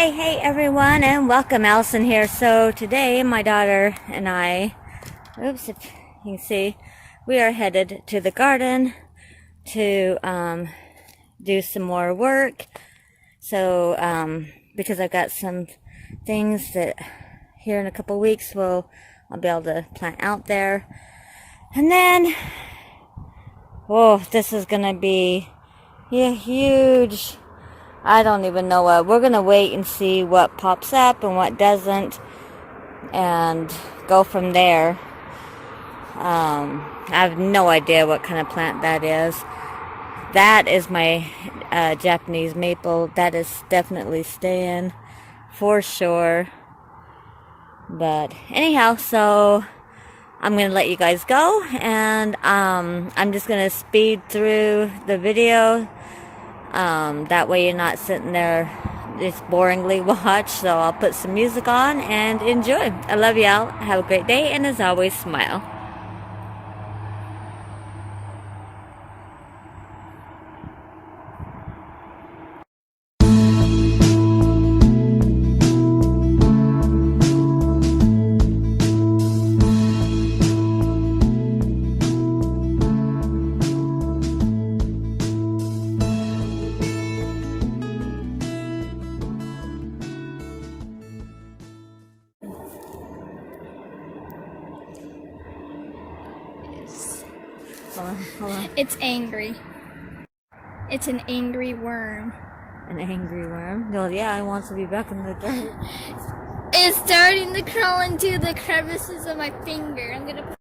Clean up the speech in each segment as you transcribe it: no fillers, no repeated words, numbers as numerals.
Hey everyone, and welcome. Allison here. So today my daughter and I, oops, if you can see, we are headed to the garden to do some more work. So because I've got some things that here in a couple weeks I'll be able to plant out there. And then, oh, this is gonna be huge. I don't even know what. We're going to wait and see what pops up and what doesn't and go from there. I have no idea what kind of plant that is. That is my Japanese maple. That is definitely staying for sure. But anyhow, so I'm going to let you guys go, and I'm just going to speed through the video. That way you're not sitting there just boringly watch. So I'll put some music on and enjoy. I love y'all. Have a great day, and as always, smile. Hold on. It's angry. It's an angry worm. An angry worm? Well, yeah, it wants to be back in the dirt. It's starting to crawl into the crevices of my finger. I'm gonna.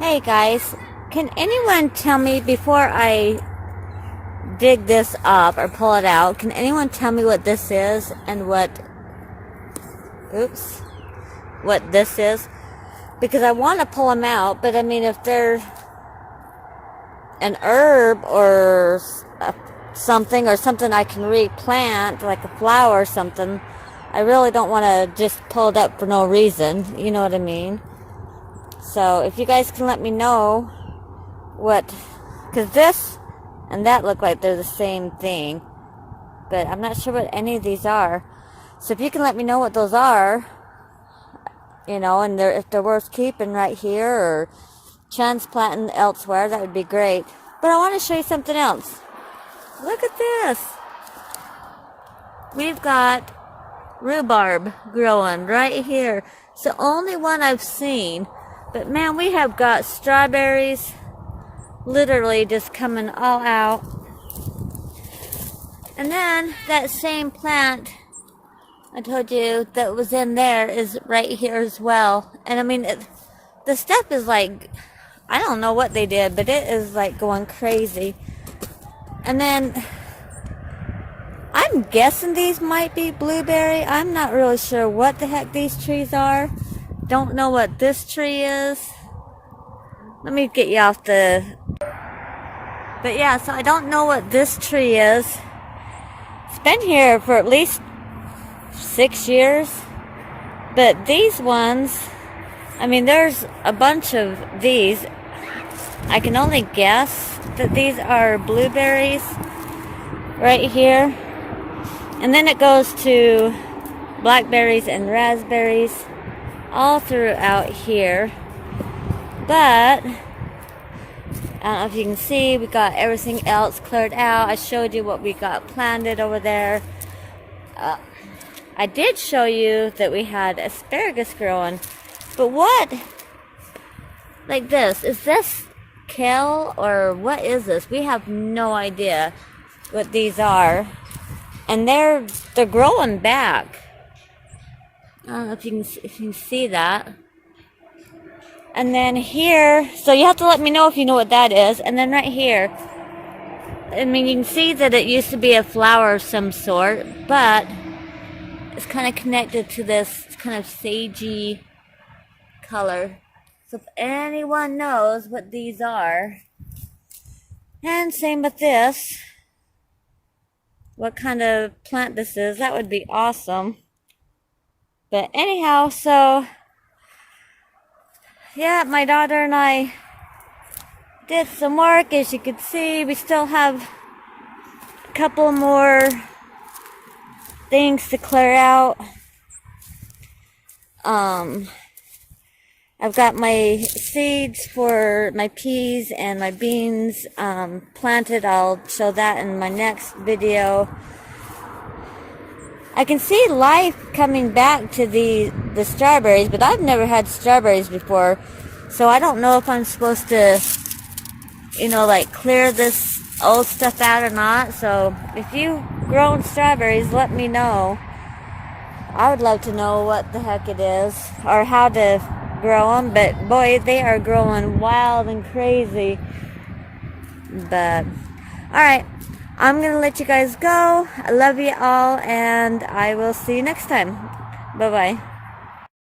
Hey guys, can anyone tell me before I dig this up or pull it out, can anyone tell me what this is and what this is? Because I want to pull them out, but I mean, if they're an herb or something I can replant, like a flower or something, I really don't want to just pull it up for no reason. You know what I mean? So if you guys can let me know what, because this and that look like they're the same thing, but I'm not sure what any of these are. So if you can let me know what those are, you know, and if they're worth keeping right here or transplanting elsewhere, that would be great. But I want to show you something else. Look at this. We've got rhubarb growing right here. It's the only one I've seen. But man, we have got strawberries literally just coming all out. And then that same plant I told you that was in there is right here as well. And I mean, the stuff is like, I don't know what they did, but it is like going crazy. And then I'm guessing these might be blueberry. I'm not really sure what the heck these trees are. Don't know what this tree is. Let me get you off the... But yeah, so I don't know what this tree is. It's been here for at least 6 years. But these ones, I mean, there's a bunch of these. I can only guess that these are blueberries right here. And then it goes to blackberries and raspberries all throughout here. But I don't know if you can see, we got everything else cleared out. I showed you what we got planted over there. I did show you that we had asparagus growing. But what? Like this. Is this kale or what is this? We have no idea what these are. And they're growing back. I don't know if you can see that. And then here, so you have to let me know if you know what that is. And then right here, I mean, you can see that it used to be a flower of some sort, but it's kind of connected to this kind of sagey color. So if anyone knows what these are, and same with this, what kind of plant this is, that would be awesome. But anyhow, so yeah, my daughter and I did some work. As you can see, we still have a couple more things to clear out. I've got my seeds for my peas and my beans planted. I'll show that in my next video. I can see life coming back to the strawberries, but I've never had strawberries before, so I don't know if I'm supposed to, you know, like clear this old stuff out or not. So if you've grown strawberries, let me know. I would love to know what the heck it is or how to grow them, but boy, they are growing wild and crazy. But alright, I'm gonna let you guys go. I love you all, and I will see you next time. Bye bye.